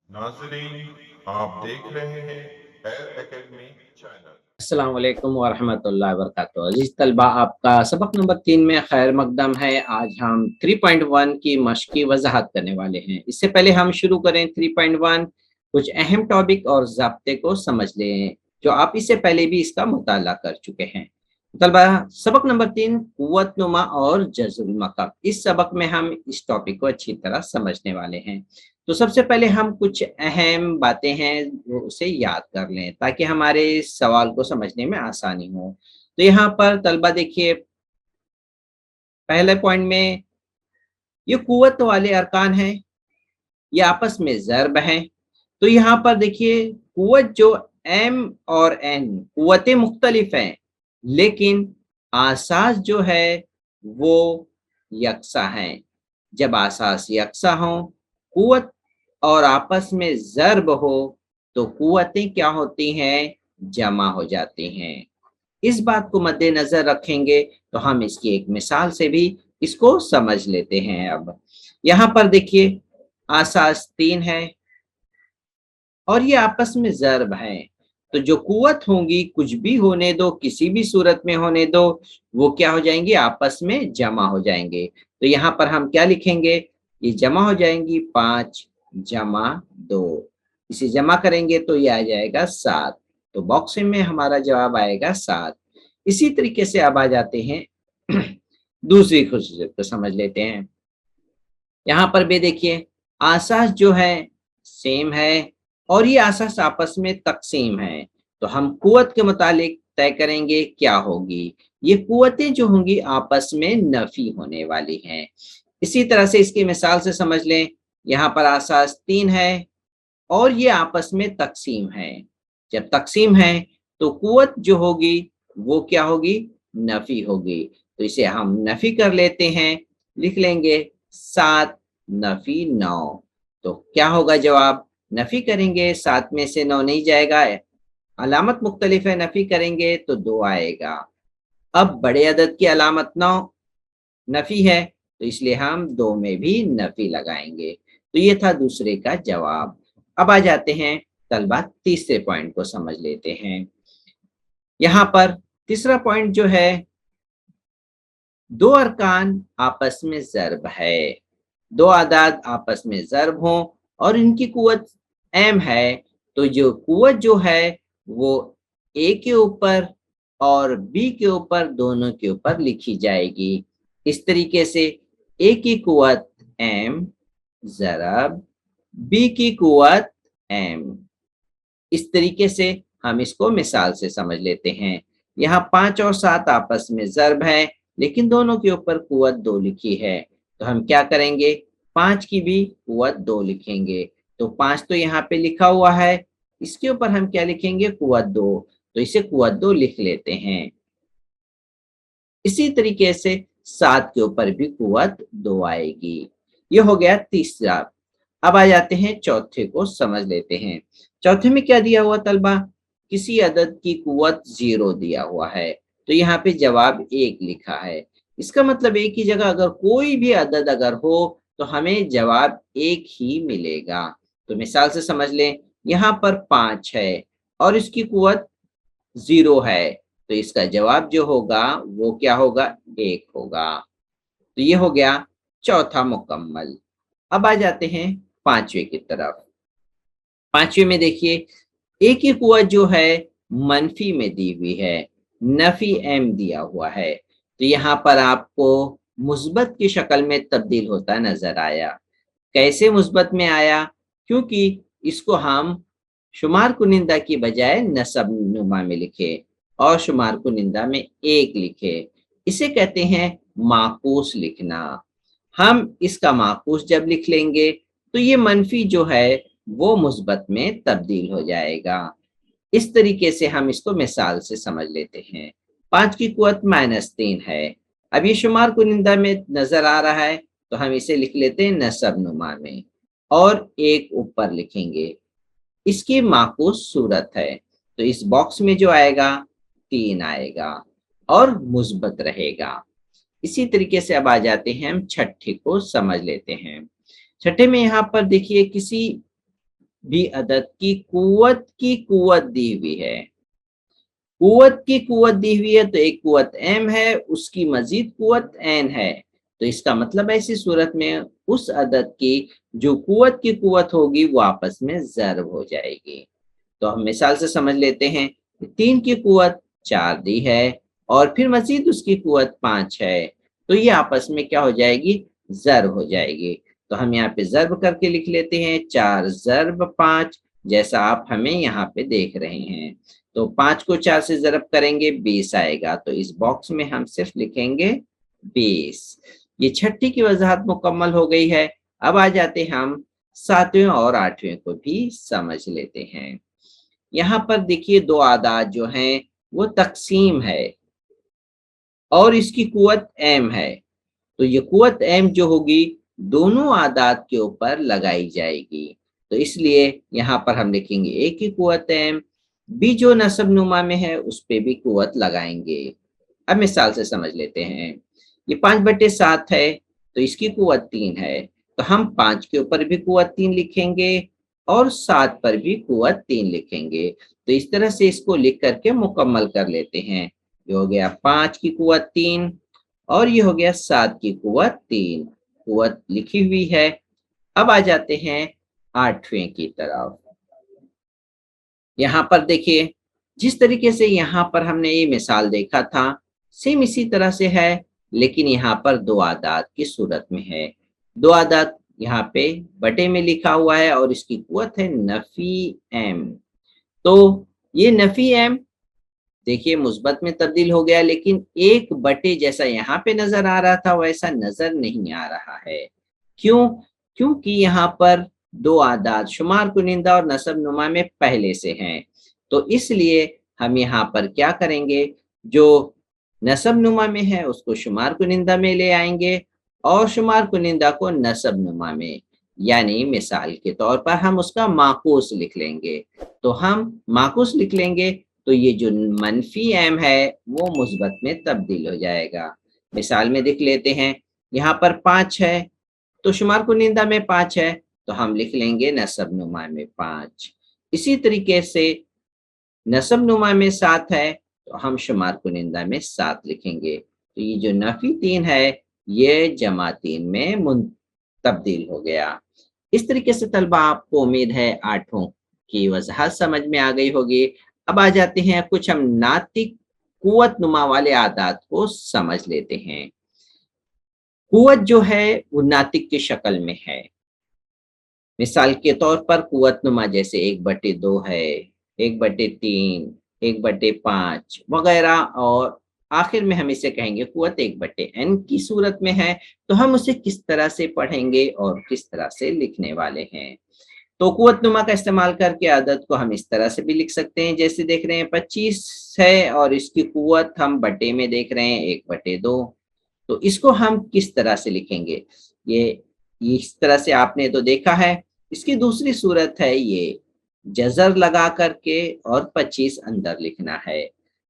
नाजरीन, आप देख रहे हैं एयर एकेडमी चैनल। अस्सलाम वालेकुम वरहमतुल्लाहि वबरकातुहू। अजीज तलबा, आपका सबक नंबर 3 में खैर मकदम है। आज हम 3.1 की मश्क की वजाहत करने वाले हैं। इससे पहले हम शुरू करें 3.1, कुछ अहम टॉपिक और ज़ाब्ते को समझ लें जो आप इससे पहले भी इसका मुताला कर चुके हैं। तलबा, सबक नंबर 3 कुव्वत नुमा और जज़्बुल मकब। इस सबक में हम इस टॉपिक को अच्छी तरह समझने वाले हैं। तो सबसे पहले हम कुछ अहम बातें हैं वो उसे याद कर लें ताकि हमारे इस सवाल को समझने में आसानी हो। तो यहाँ पर तलबा देखिए, पहले पॉइंट में ये कुव्वत वाले अरकान हैं, ये आपस में ज़र्ब हैं। तो यहाँ पर देखिए, कुव्वत जो एम और एन कुव्वतें मुख्तलिफ हैं, लेकिन आसास जो है वो यकसा हैं। जब आसास यकसा हो, कुव्वत और आपस में ज़र्ब हो, तो कुव्वतें क्या होती हैं? जमा हो जाती हैं। इस बात को मद्देनजर रखेंगे तो हम इसकी एक मिसाल से भी इसको समझ लेते हैं। अब यहाँ पर देखिए, आसास 3 है और ये आपस में ज़र्ब हैं। तो जो कुव्वत होंगी, कुछ भी होने दो, किसी भी सूरत में होने दो, वो क्या हो जाएंगी? आपस में जमा हो जाएंगे। तो यहाँ पर हम क्या लिखेंगे? ये जमा हो जाएंगी 5 जमा 2। इसे जमा करेंगे तो ये आ जाएगा 7। तो बॉक्स में हमारा जवाब आएगा 7। इसी तरीके से अब आ जाते हैं दूसरी खुसूसियत को समझ लेते हैं। यहाँ पर भी देखिए, आसास जो है सेम है और ये आसास आपस में तकसीम है। तो हम कुव्वत के मुतालिक तय करेंगे क्या होगी। ये कुव्वतें जो होंगी आपस में नफी होने वाली हैं। इसी तरह से इसकी मिसाल से समझ लें, यहाँ पर आसास 3 है और ये आपस में तकसीम है। जब तकसीम है तो कुव्वत जो होगी वो क्या होगी? नफी होगी। तो इसे हम नफी कर लेते हैं, लिख लेंगे 7 नफी 9। तो क्या होगा जवाब? नफी करेंगे 7 में से 9 नहीं जाएगा, अलामत मुख्तलिफ है, नफी करेंगे तो 2 आएगा। अब बड़े अदद की अलामत 9 नफी है, तो इसलिए हम 2 में भी नफी लगाएंगे। तो ये था दूसरे का जवाब। अब आ जाते हैं तलबा, तीसरे पॉइंट को समझ लेते हैं। यहाँ पर तीसरा पॉइंट जो है, दो अरकान आपस में ज़र्ब है, दो आदाद आपस में ज़र्ब हों और इनकी कुव्वत एम है, तो जो कुव्वत जो है वो ए के ऊपर और बी के ऊपर, दोनों के ऊपर लिखी जाएगी। इस तरीके से ए की कुव्वत एम ज़रब बी की कुव्वत एम। इस तरीके से हम इसको मिसाल से समझ लेते हैं। यहाँ 5 और 7 आपस में ज़र्ब है, लेकिन दोनों के ऊपर कुव्वत 2 लिखी है। तो हम क्या करेंगे? 5 की भी कुव्वत 2 लिखेंगे। तो 5 तो यहाँ पे लिखा हुआ है, इसके ऊपर हम क्या लिखेंगे? कुव्वत 2। तो इसे कुव्वत 2 लिख लेते हैं। इसी तरीके से 7 के ऊपर भी कुव्वत 2 आएगी। ये हो गया तीसरा। अब आ जाते हैं चौथे को समझ लेते हैं। चौथे में क्या दिया हुआ तलबा? किसी अदद की कुव्वत 0 दिया हुआ है, तो यहाँ पे जवाब 1 लिखा है। इसका मतलब एक ही जगह अगर कोई भी अदद अगर हो तो हमें जवाब 1 ही मिलेगा। तो मिसाल से समझ लें, यहाँ पर 5 है और इसकी कुव्वत 0 है, तो इसका जवाब जो होगा वो क्या होगा? 1 होगा। तो ये हो गया चौथा मुकम्मल। अब आ जाते हैं पांचवे की तरफ। पांचवे में देखिए, ए की कुव्वत जो है मनफी में दी हुई है, नफी एम दिया हुआ है। तो यहाँ पर आपको मुस्बत की शक्ल में तब्दील होता नजर आया। कैसे मुस्बत में आया? क्योंकि इसको हम शुमार कुनिंदा की बजाय नसब नुमा में लिखे और शुमार कुनिंदा में 1 लिखे। इसे कहते हैं माकूस लिखना। हम इसका माकूस जब लिख लेंगे तो ये मनफी जो है वो मुस्बत में तब्दील हो जाएगा। इस तरीके से हम इसको मिसाल से समझ लेते हैं। 5 की कुव्वत -3 है। अब ये शुमार कुनिंदा में नजर आ रहा है, तो हम इसे लिख लेते हैं नसब नुमा में और 1 ऊपर लिखेंगे। इसकी माकूस सूरत है, तो इस बॉक्स में जो आएगा 3 आएगा और मुस्बत रहेगा। इसी तरीके से अब आ जाते हैं हम छठे को समझ लेते हैं। छठे में यहाँ पर देखिए, किसी भी अदद की कुव्वत दी हुई है। कुव्वत की कुव्वत दी हुई है तो एक कुव्वत m है, उसकी मजीद कुव्वत n है, तो इसका मतलब ऐसी सूरत में उस अदद की जो कुव्वत की कुव्वत होगी वो आपस में ज़र्ब हो जाएगी। तो हम मिसाल से समझ लेते हैं। 3 की कुव्वत 4 दी है और फिर मजीद उसकी कुव्वत 5 है, तो ये आपस में क्या हो जाएगी, ज़र्ब हो जाएगी। तो हम यहाँ पे ज़र्ब करके लिख लेते हैं, 4 ज़र्ब 5, जैसा आप हमें यहाँ पे देख रहे हैं। तो 5 को 4 से ज़रब करेंगे 20 आएगा, तो इस बॉक्स में हम सिर्फ लिखेंगे 20। ये छठी की वजाहत मुकम्मल हो गई है। अब आ जाते हम 7वें और 8वें को भी समझ लेते हैं। यहाँ पर देखिए दो आदाद जो हैं वो तकसीम है और इसकी कुव्वत m है, तो ये कुव्वत m जो होगी दोनों आदाद के ऊपर लगाई जाएगी। तो इसलिए यहाँ पर हम लिखेंगे a की कुव्वत m, b जो नस्ब नुमा में है उस पे भी कुव्वत लगाएंगे। अब मिसाल से समझ लेते हैं। ये 5/7 है तो इसकी कुव्वत 3 है, तो हम 5 के ऊपर भी कुव्वत 3 लिखेंगे और 7 पर भी कुव्वत 3 लिखेंगे। तो इस तरह से इसको लिख करके मुकम्मल कर लेते हैं। ये हो गया 5 की कुव्वत 3 और ये हो गया 7 की कुव्वत 3, कुव्वत लिखी हुई है। अब आ जाते हैं 8वें की तरफ। यहाँ पर देखिए जिस तरीके से यहाँ पर हमने ये मिसाल देखा था सेम इसी तरह से है, लेकिन यहाँ पर दो आदाद की सूरत में है। दो आदाद यहाँ पे बटे में लिखा हुआ है और इसकी कुव्वत है नफी m। तो ये नफी m देखिए मुस्बत में तब्दील हो गया, लेकिन 1/, जैसा यहाँ पे नजर आ रहा था वैसा नजर नहीं आ रहा है। क्यों? क्योंकि यहाँ पर दो आदाद शुमार कुनिंदा और नसब नुमा में पहले से हैं, तो इसलिए हम यहाँ पर क्या करेंगे, जो नसब नुमा में है उसको शुमार कुनिंदा में ले आएंगे और शुमार कुनिंदा को नसब नुमा में, यानी मिसाल के तौर पर हम उसका माकूस लिख लेंगे। तो हम माकूस लिख लेंगे तो ये जो मनफी m है वो मुस्बत में तब्दील हो जाएगा। मिसाल में देख लेते हैं, यहाँ पर 5 है तो शुमार कुनिंदा में 5 है, तो हम लिख लेंगे नसब नुमा में 5। इसी तरीके से नसब नुमा में 7 है तो हम शुमार कुनिंदा में 7 लिखेंगे। तो ये जो नफी 3 है ये जमा 3 में तब्दील हो गया। इस तरीके से तलबा आपको उम्मीद है 8 की वजाहत समझ में आ गई होगी। अब आ जाते हैं कुछ हम नातिक कुव्वत नुमा वाले आदात को समझ लेते हैं। कुव्वत जो है वो नातिक की शक्ल में है। मिसाल के तौर पर कुव्वत नुमा जैसे 1/2 है, 1/3, 1/5 वगैरह, और आखिर में हम इसे कहेंगे कुव्वत 1/n की सूरत में है। तो हम उसे किस तरह से पढ़ेंगे और किस तरह से लिखने वाले हैं। तो कुव्वत नुमा का इस्तेमाल करके आदत को हम इस तरह से भी लिख सकते हैं, जैसे देख रहे हैं 25 है और इसकी कुव्वत हम बटे में देख रहे हैं 1/2। तो इसको हम किस तरह से लिखेंगे, ये इस तरह से आपने तो देखा है। इसकी दूसरी सूरत है ये जजर लगा करके और 25 अंदर लिखना है,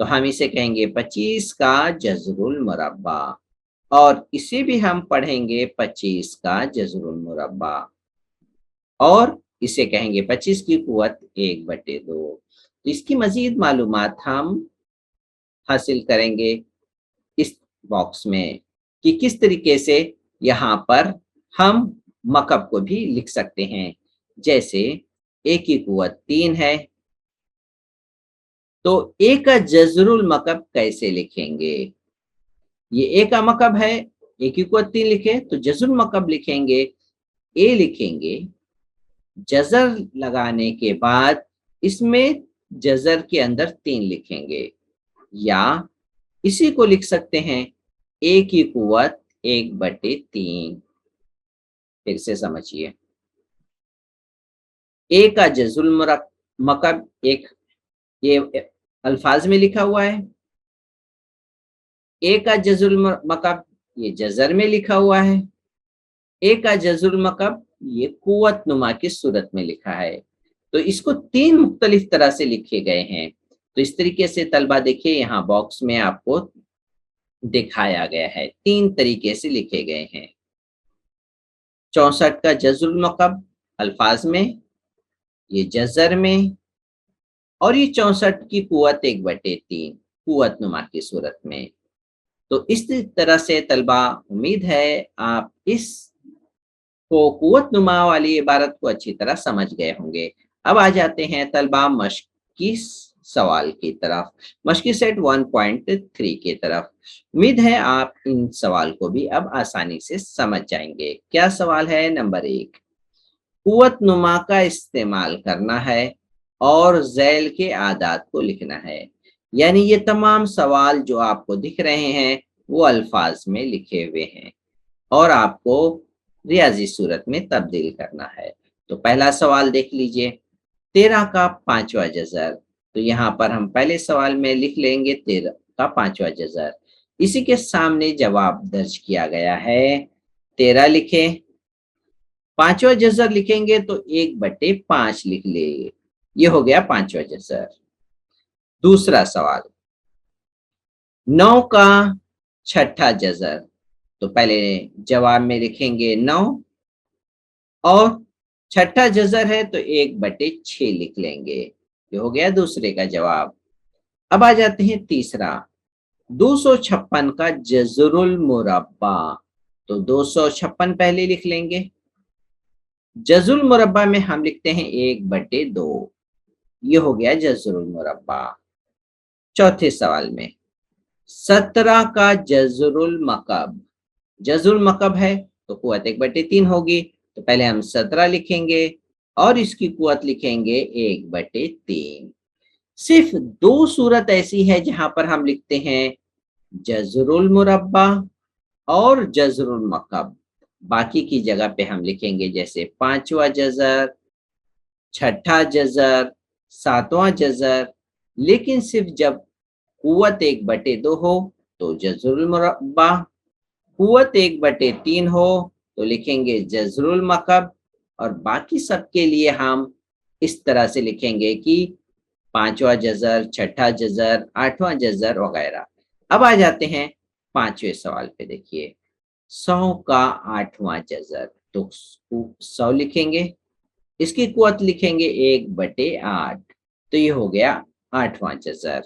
तो हम इसे कहेंगे 25 का जजरुल मुरब्बा, और इसे भी हम पढ़ेंगे 25 का जजरुल मुरब्बा, और इसे कहेंगे 25 की कुव्वत 1/2। तो इसकी मजीद मालूमात हम हासिल करेंगे इस बॉक्स में कि किस तरीके से यहाँ पर हम मकब को भी लिख सकते हैं। जैसे ए की कुव्वत 3 है तो ए का जजरुल मकब कैसे लिखेंगे, ये ए का मकब है, ए की कुव्वत 3 लिखे तो जजरुल मकब लिखेंगे, ए लिखेंगे, जजर लगाने के बाद इसमें जजर के अंदर 3 लिखेंगे, या इसी को लिख सकते हैं ए की कुव्वत 1/3। फिर से समझिए, ए का जजुल मकब एक ये अल्फाज में लिखा हुआ है, ए का जजुल मकब ये जजर में लिखा हुआ है, ए का जजुल मकब ये कुव्वत नुमा की सूरत में लिखा है। तो इसको 3 मुख्तलिफ तरह से लिखे गए हैं। तो इस तरीके से तलबा देखिए यहाँ बॉक्स में आपको दिखाया गया है, 3 तरीके से लिखे गए हैं। 64 का जजुल मकब अल्फाज में, ये जज़र में, और ये 64 की कुव्वत 1/3 कुव्वत नुमा की सूरत में। तो इस तरह से तलबा उम्मीद है आप इस को कुव्वत नुमा वाली इबारत को अच्छी तरह समझ गए होंगे। अब आ जाते हैं तलबा मश्क की सवाल की तरफ, मश्की सेट 1.3 की तरफ। उम्मीद है आप इन सवाल को भी अब आसानी से समझ जाएंगे। क्या सवाल है? नंबर 1, कुव्वत नुमा का इस्तेमाल करना है और ज़ैल के आदात को लिखना है। यानी ये तमाम सवाल जो आपको दिख रहे हैं वो अल्फाज में लिखे हुए हैं और आपको रियाजी सूरत में तब्दील करना है। तो पहला सवाल देख लीजिए, 13 का 5वां जज़र। तो यहाँ पर हम पहले सवाल में लिख लेंगे 13 का 5वां जज़र। इसी के सामने जवाब दर्ज किया गया है, 13 लिखें। 5वां जज़र लिखेंगे तो 1/5 लिख लेंगे, ये हो गया 5वां जज़र। दूसरा सवाल, 9 का 6ठा जज़र। तो पहले जवाब में लिखेंगे 9 और 6ठा जज़र है तो 1/6 लिख लेंगे, ये हो गया दूसरे का जवाब। अब आ जाते हैं तीसरा, 256 का जज़रुल मुरब्बा। तो 256 पहले लिख लेंगे, जज़रुल मुरब्बा में हम लिखते हैं 1/2, ये हो गया जज़रुल मुरब्बा। चौथे सवाल में 17 का जज़रुल मकब। जज़रुल मकब है तो कुव्वत 1/3 होगी, तो पहले हम 17 लिखेंगे और इसकी कुव्वत लिखेंगे 1/3। सिर्फ 2 सूरत ऐसी है जहां पर हम लिखते हैं जज़रुल मुरब्बा और जज़रुल मकब। बाकी की जगह पे हम लिखेंगे जैसे 5वां जज़र, 6ठा जज़र, 7वां जज़र। लेकिन सिर्फ जब कुव्वत 1/2 हो तो जज़रुल मुरब्बा, कुव्वत 1/3 हो तो लिखेंगे जज़रुल मकब, और बाकी सब के लिए हम इस तरह से लिखेंगे कि 5वां जज़र, 6ठा जज़र, 8वां जज़र वगैरह। अब आ जाते हैं 5वें सवाल पे। देखिए 100 का 8वां जज़र। तो 100 लिखेंगे, इसकी कुव्वत लिखेंगे 1/8, तो ये हो गया 8वां जज़र।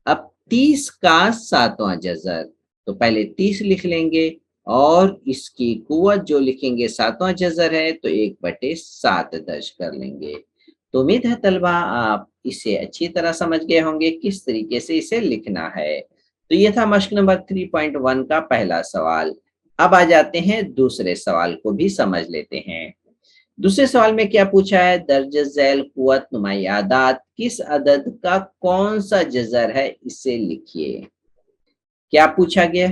अब 30 का 7वां जज़र। तो पहले 30 लिख लेंगे और इसकी कुव्वत जो लिखेंगे 7वां जज़र है तो 1/7 दर्ज कर लेंगे। तो उम्मीद है तलबा आप इसे अच्छी तरह समझ गए होंगे किस तरीके से इसे लिखना है। तो ये था मश्क नंबर 3.1 का पहला सवाल। अब आ जाते हैं दूसरे सवाल को भी समझ लेते हैं। दूसरे सवाल में क्या पूछा है? दर्ज झैल कुव्वत नुमाई आदात किस अदद का कौन सा जज़र है, इसे लिखिए। क्या पूछा गया?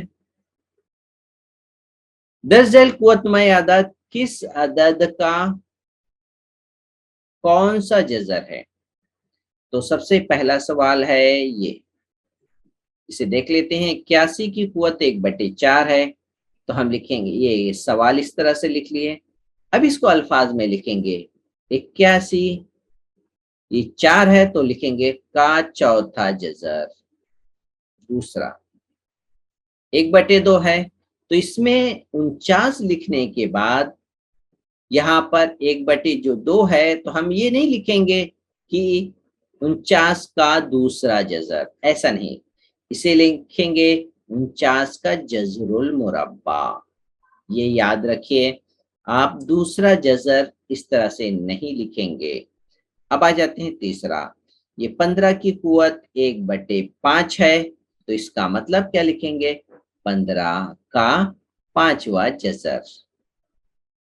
दर्ज झैल कुव्वत नुमाई आदात किस अदद का कौन सा जज़र है? तो सबसे पहला सवाल है ये, इसे देख लेते हैं। 81 की कुव्वत 1/4 है, तो हम लिखेंगे, ये सवाल इस तरह से लिख लिए। अब इसको अल्फाज में लिखेंगे, 81 ये 4 है तो लिखेंगे का चौथा जज़र। दूसरा 1/2 है, तो इसमें 49 लिखने के बाद यहाँ पर 1/2 है तो हम ये नहीं लिखेंगे कि 49 का दूसरा जज़र, ऐसा नहीं, इसे लिखेंगे 49 का जज़रुल मुरब्बा। ये याद रखिए, आप दूसरा जज़र इस तरह से नहीं लिखेंगे। अब आ जाते हैं तीसरा, ये 15 की कुव्वत 1/5 है, तो इसका मतलब क्या लिखेंगे? 15 का 5वां जज़र।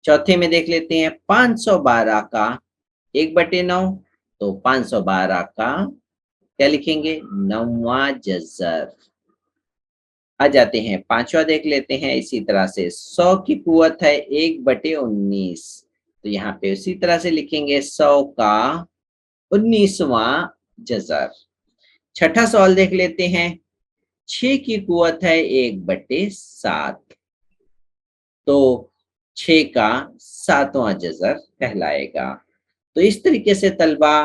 चौथे में देख लेते हैं 512 का 1/9, तो 512 का क्या लिखेंगे? 9वां जज़र। आ जाते हैं 5वां देख लेते हैं। इसी तरह से 100 की कुव्वत है 1/19, तो यहाँ पे उसी तरह से लिखेंगे 100 का 19वां जज़र। छठा सवाल देख लेते हैं, 6 की कुव्वत है 1/7, तो 6 का 7वां जज़र कहलाएगा। तो इस तरीके से तलबा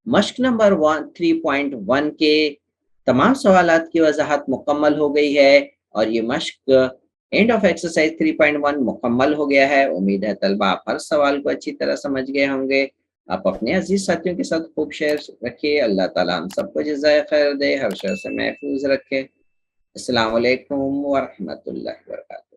मश्क नंबर 3.1 के तमाम सवालात की वजाहत मुकम्मल हो गई है और ये मश्क एंड ऑफ एक्सरसाइज 3.1 मुकम्मल हो गया है। उम्मीद है तलबा आप हर सवाल को अच्छी तरह समझ गए होंगे। آپ اپنے عزیز ساتھیوں کے ساتھ خوب شیئر رکھیے. اللہ تعالیٰ ہم سب کو جزائے خیر دے, ہر شر سے محفوظ رکھے. السلام علیکم ورحمۃ اللہ وبرکاتہ.